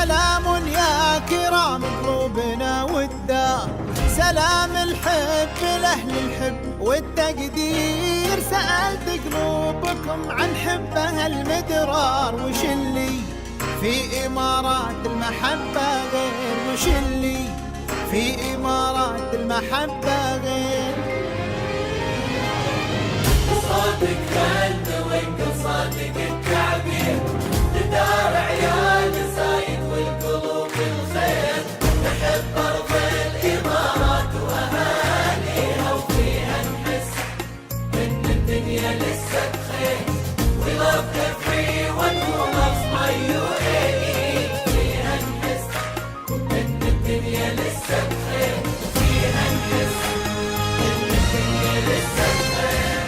سلام يا كرام قلوبنا والدار، سلام الحب لأهل الحب والتقدير. سألت قلوبكم عن حبها المدرار، وش اللي في إمارات المحبة غير؟ وش اللي في إمارات المحبة غير؟ صادق خلد وانقل صادق التعبير، لدار عيال زايد والقلوب الخير. نحب أرض الإمارات وأهاليها، وفيها نحس إن الدنيا لسه بخير. We love everyone who loves my UAE. فيها نحس إن الدنيا لسه بخير. فيها نحس إن الدنيا لسه بخير.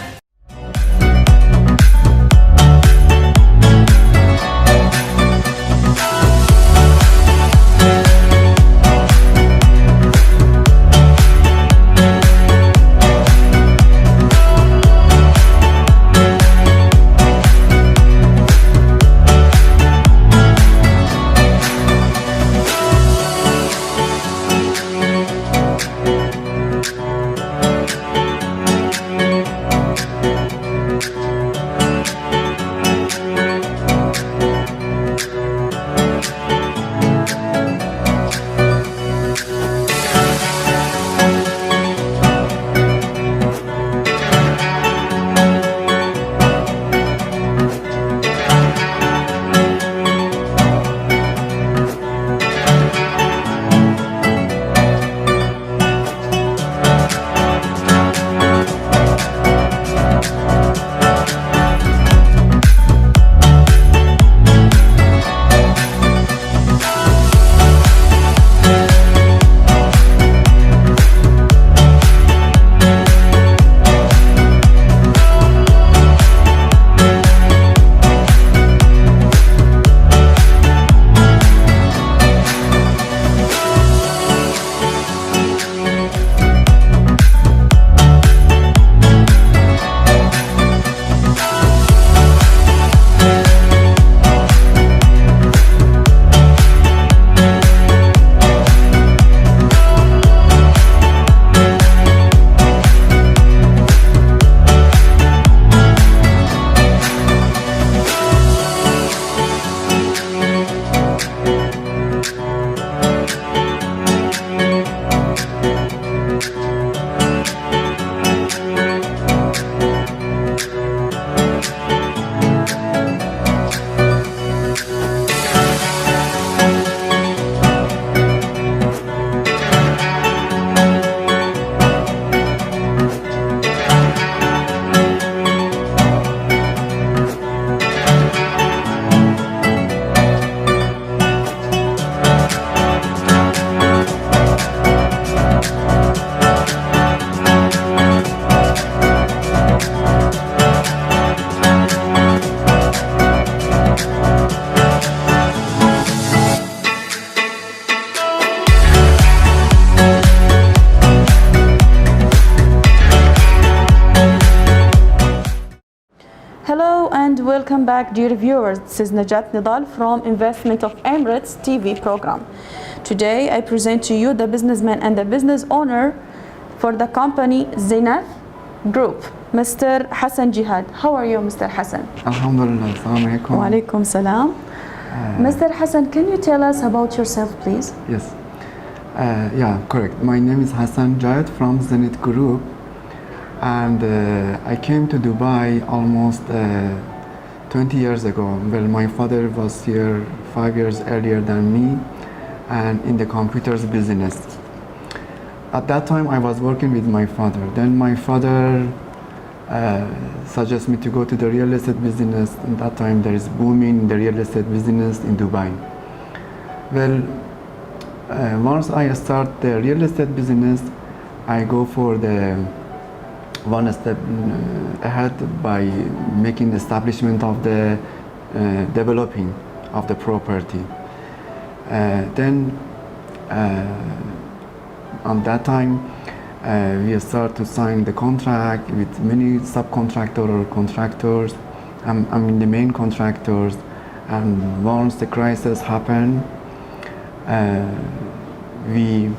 Welcome back, dear viewers. This is Najat Nidal from Investment of Emirates TV program. Today I present to you the businessman and the business owner for the company Zenith Group, Mr. Hassan Jihad. How are you, Mr. Hassan? Alhamdulillah. Assalamu alaikum. Wa alaikum salam. Mr. Hassan, can you tell us about yourself, please? Yes. Yeah, correct. My name is Hassan Jihad from Zenith Group, and I came to Dubai almost 20 years ago. Well, my father was here 5 years earlier than me, and in the computers business. At that time, I was working with my father. Then my father suggested me to go to the real estate business. At that time, there is booming in the real estate business in Dubai. Well, once I start the real estate business, I go for the one step ahead by making establishment of the developing of the property. Then on that time we start to sign the contract with many subcontractor or contractors. I'm in the main contractors, and once the crisis happened, we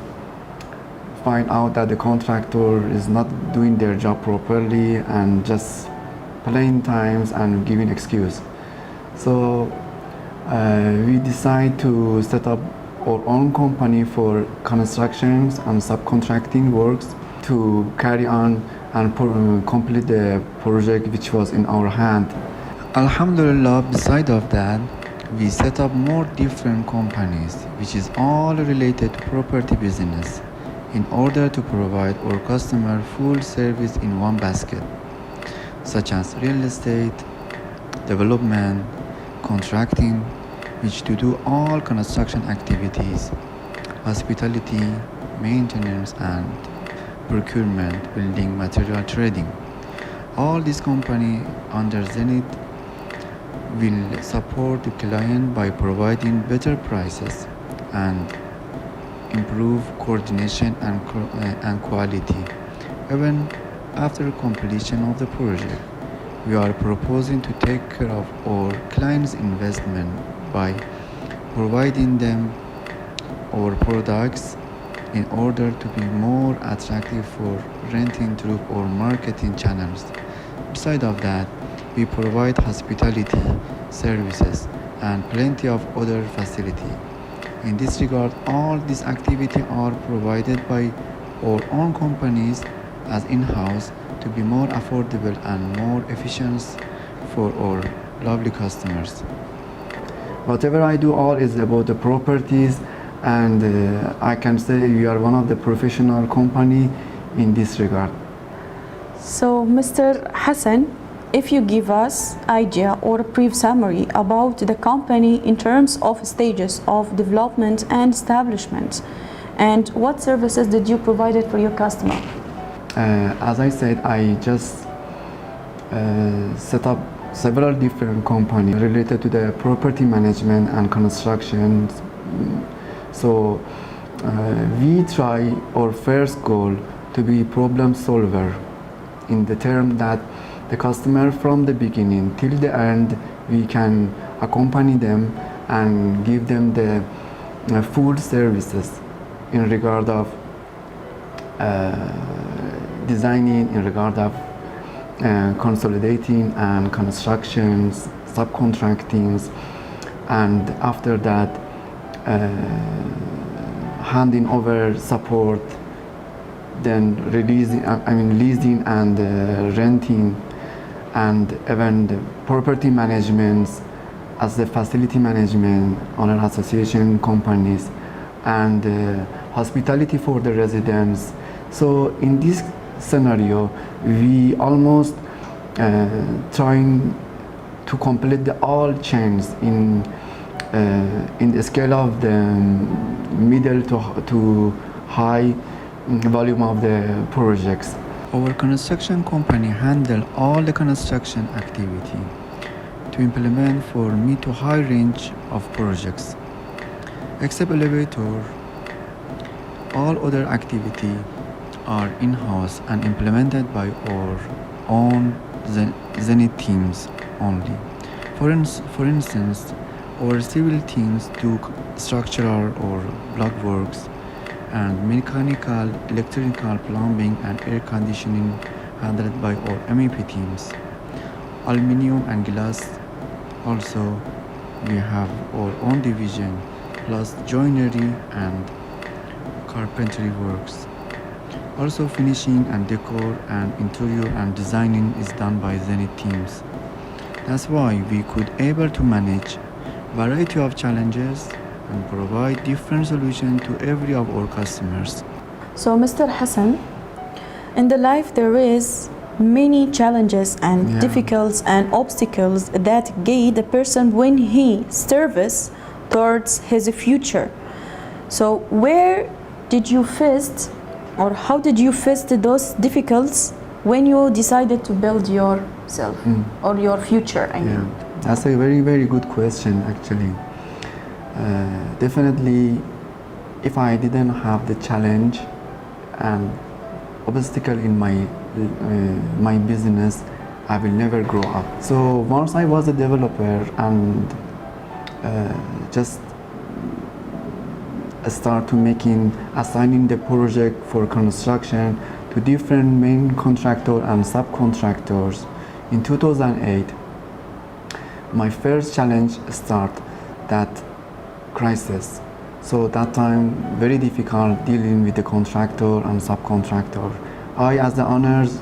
find out that the contractor is not doing their job properly and just playing times and giving excuse. So we decide to set up our own company for constructions and subcontracting works to carry on and complete the project which was in our hand. Alhamdulillah, beside of that, we set up more different companies which is all related to property business in order to provide our customer full service in one basket, such as real estate, development, contracting, which to do all construction activities, hospitality, maintenance and procurement, building material trading. All this company under Zenith will support the client by providing better prices and improve coordination and quality. Even after completion of the project, we are proposing to take care of our clients' investment by providing them our products in order to be more attractive for renting through our marketing channels. Besides of that, we provide hospitality services and plenty of other facilities. In this regard, all these activities are provided by our own companies as in-house to be more affordable and more efficient for our lovely customers. Whatever I do all is about the properties, and I can say we are one of the professional company in this regard. So, Mr. Hassan, if you give us idea or a brief summary about the company in terms of stages of development and establishment, and what services did you provide for your customer? As I said, I just set up several different companies related to the property management and construction. So we try our first goal to be problem solver in the term that the customer from the beginning till the end we can accompany them and give them the full services in regard of designing, in regard of consolidating and constructions, subcontractings, and after that handing over support, then leasing and renting, and even the property management as the facility management, owner association companies, and hospitality for the residents. So in this scenario, we almost trying to complete the all chains in the scale of the middle to high volume of the projects. Our construction company handle all the construction activity to implement for mid to high range of projects. Except elevator, all other activity are in-house and implemented by our own Zenith teams only. For instance, our civil teams do structural or block works, and mechanical, electrical, plumbing and air conditioning handled by our MEP teams. Aluminium and glass also we have our own division, plus joinery and carpentry works. Also finishing and decor and interior and designing is done by Zenith teams. That's why we could able to manage variety of challenges and provide different solutions to every of our customers. So, Mr. Hassan, in the life there is many challenges and difficulties and obstacles that guide the person when he strives towards his future. So, where did you face, or how did you face those difficulties when you decided to build yourself or your future? I mean, that's a very, very good question, actually. Definitely, if I didn't have the challenge and obstacle in my business, I will never grow up. So once I was a developer and just start to assigning the project for construction to different main contractor and subcontractors. In 2008, my first challenge start that crisis. So that time very difficult dealing with the contractor and subcontractor. I, as the owners,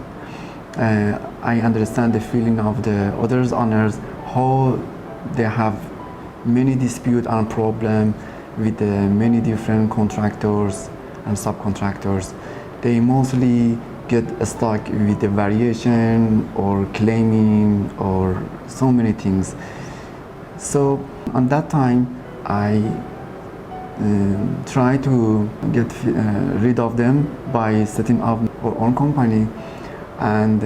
I understand the feeling of the others owners, how they have many dispute and problem with many different contractors and subcontractors. They mostly get stuck with the variation or claiming or so many things. So on that time, I try to get rid of them by setting up our own company, and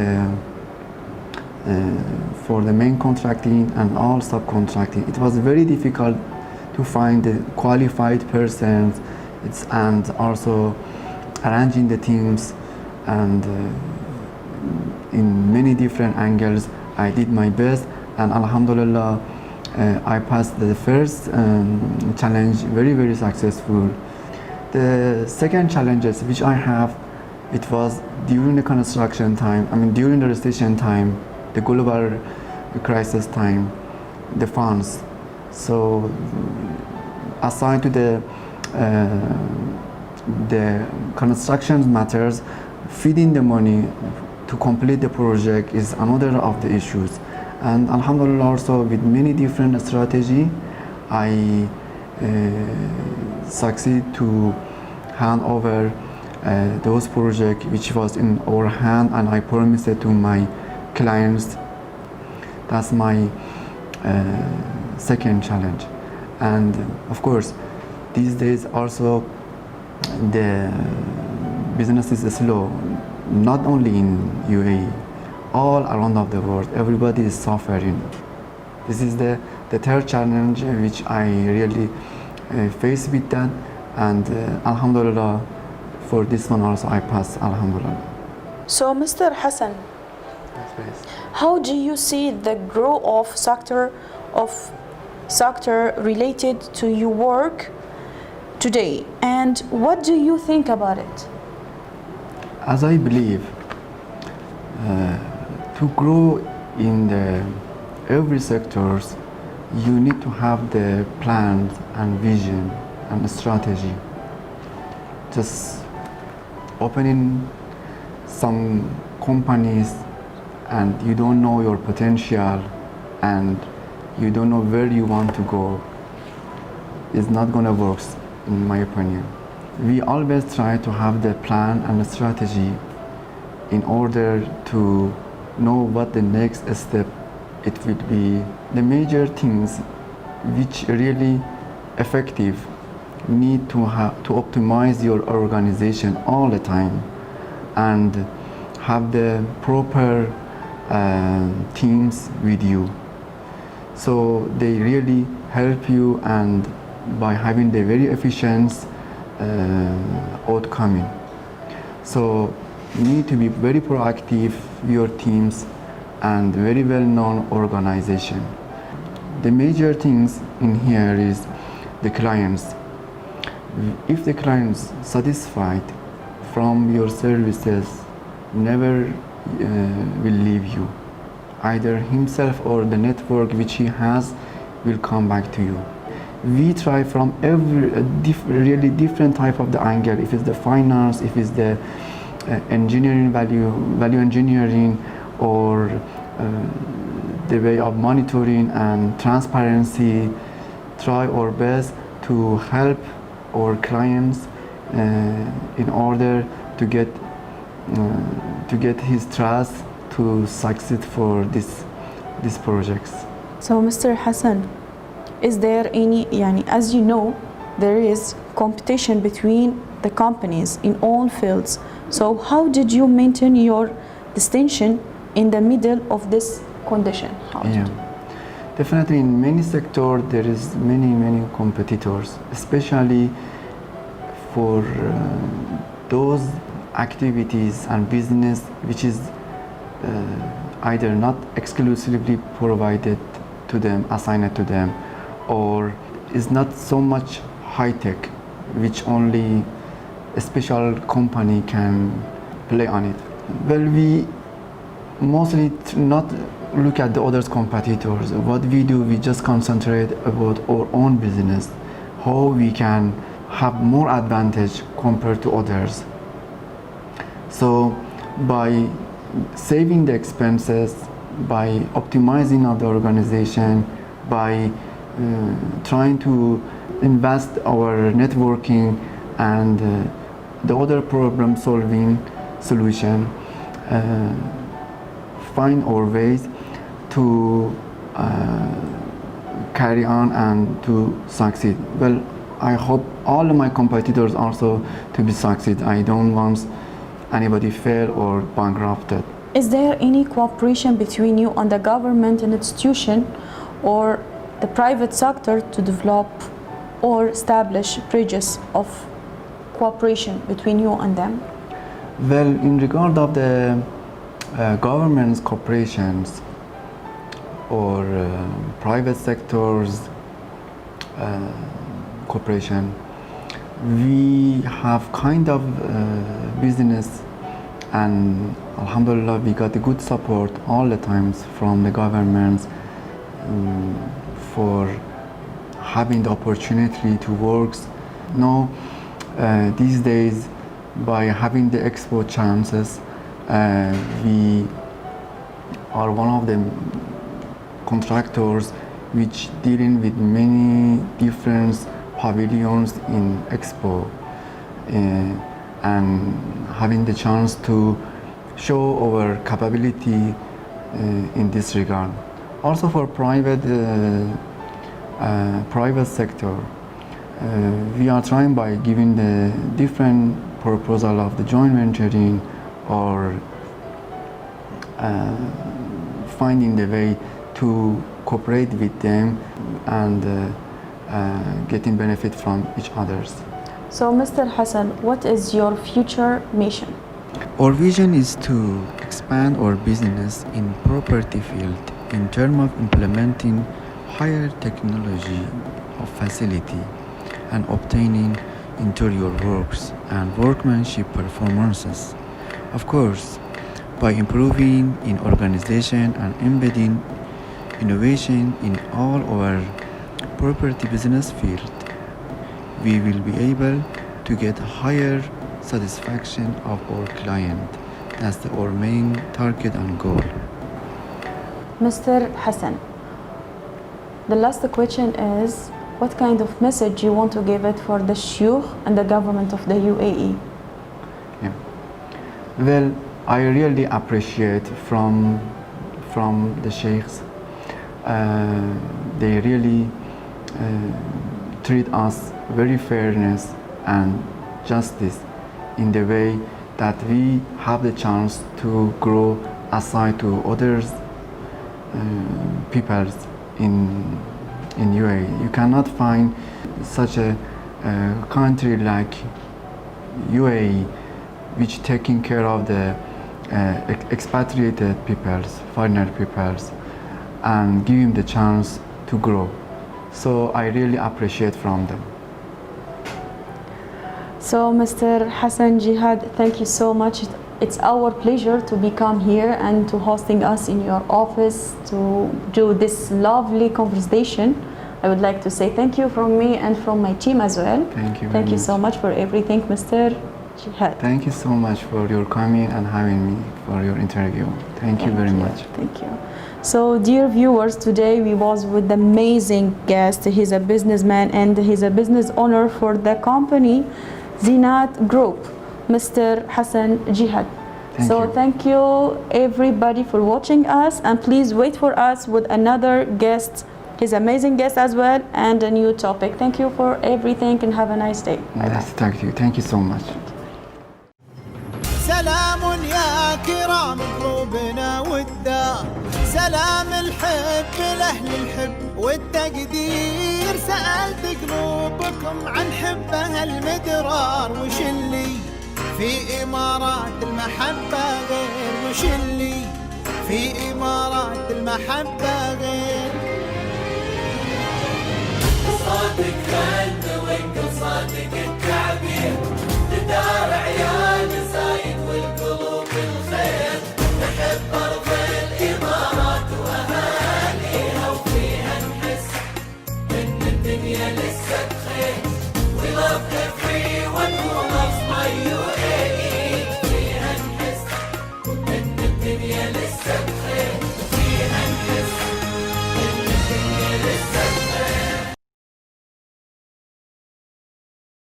for the main contracting and all subcontracting, it was very difficult to find the qualified persons, and also arranging the teams, and in many different angles I did my best, and alhamdulillah I passed the first challenge very successful. The second challenges which I have, it was during the construction time, during the recession time, the global crisis time, the funds. So aside to the construction matters, feeding the money to complete the project is another of the issues. And alhamdulillah, also with many different strategy, I succeed to hand over those projects which was in our hand, and I promised it to my clients. That's my second challenge. And of course, these days also the business is slow, not only in UAE, all around of the world. Everybody is suffering. This is the third challenge which I really face with that, and alhamdulillah, for this one also I passed, alhamdulillah. So Mr. Hassan, how do you see the growth of sector related to your work today, and what do you think about it? As I believe, to grow in every sectors, you need to have the plans and vision and strategy. Just opening some companies and you don't know your potential and you don't know where you want to go is not gonna work, in my opinion. We always try to have the plan and the strategy in order to know what the next step it will be. The major things which really effective need to optimize your organization all the time and have the proper teams with you. So they really help you, and by having the very efficient outcoming. So you need to be very proactive, your teams, and very well-known organization. The major things in here is the clients. If the client's satisfied from your services, never will leave you. Either himself or the network which he has will come back to you. We try from every really different type of the angle. If it's the finance, if it's the engineering value engineering, or the way of monitoring and transparency, try our best to help our clients in order to get his trust to succeed for these projects. So Mr. Hassan, is there any, as you know, there is competition between the companies in all fields. So how did you maintain your distinction in the middle of this condition? Definitely in many sectors there is many competitors, especially for those activities and business which is either not exclusively provided to them, assigned to them, or is not so much high-tech. which only a special company can play on it. Well, we mostly not look at the other competitors. What we do, we just concentrate about our own business, how we can have more advantage compared to others. So by saving the expenses, by optimizing of the organization, by trying to invest our networking and the other problem solving solution, find our ways to carry on and to succeed. Well, I hope all of my competitors also to be succeed. I don't want anybody fail or bankrupted. Is there any cooperation between you and the government and institution or the private sector to develop or establish bridges of cooperation between you and them? Well, in regard of the government's corporations or private sectors corporation, we have kind of business, and alhamdulillah we got a good support all the times from the governments for having the opportunity to work. Now these days, by having the expo chances, we are one of the contractors which dealing with many different pavilions in expo, and having the chance to show our capability in this regard. Also for private sector, we are trying by giving the different proposal of the joint venturing or finding the way to cooperate with them and getting benefit from each others. So, Mr. Hassan, what is your future mission? Our vision is to expand our business in property field in terms of implementing higher technology of facility and obtaining interior works and workmanship performances. Of course, by improving in organization and embedding innovation in all our property business field, we will be able to get higher satisfaction of our client. That's our main target and goal. Mr. Hassan, the last question is, what kind of message you want to give it for the Sheikh and the government of the UAE? Yeah. Well, I really appreciate from the sheikhs. They really treat us very fairness and justice in the way that we have the chance to grow aside to others peoples in UAE. You cannot find such a country like UAE which taking care of the expatriated peoples, foreigner peoples, and give him the chance to grow. So I really appreciate from them. So, Mr. Hassan Jihad, thank you so much. It's our pleasure to become here and to hosting us in your office to do this lovely conversation. I would like to say thank you from me and from my team as well. Thank you. Thank you so much for everything, Mr. Jihad. Thank you so much for your coming and having me for your interview. Thank you very much. Thank you. So, dear viewers, today we was with the amazing guest. He's a businessman and he's a business owner for the company Zenith Group, Mr. Hassan Jihad. Thank you everybody for watching us, and please wait for us with another guest, his amazing guest as well, and a new topic. Thank you for everything and have a nice day. Nice to talk to you. Thank you so much. سلام يا كرام قلوبنا والدار، سلام الحب لأهل الحب والتقدير. سألت قلوبكم عن حبها المدرار، وش اللي في إمارات المحبة غير، وش اللي في إمارات المحبة غير. صوتك خلنا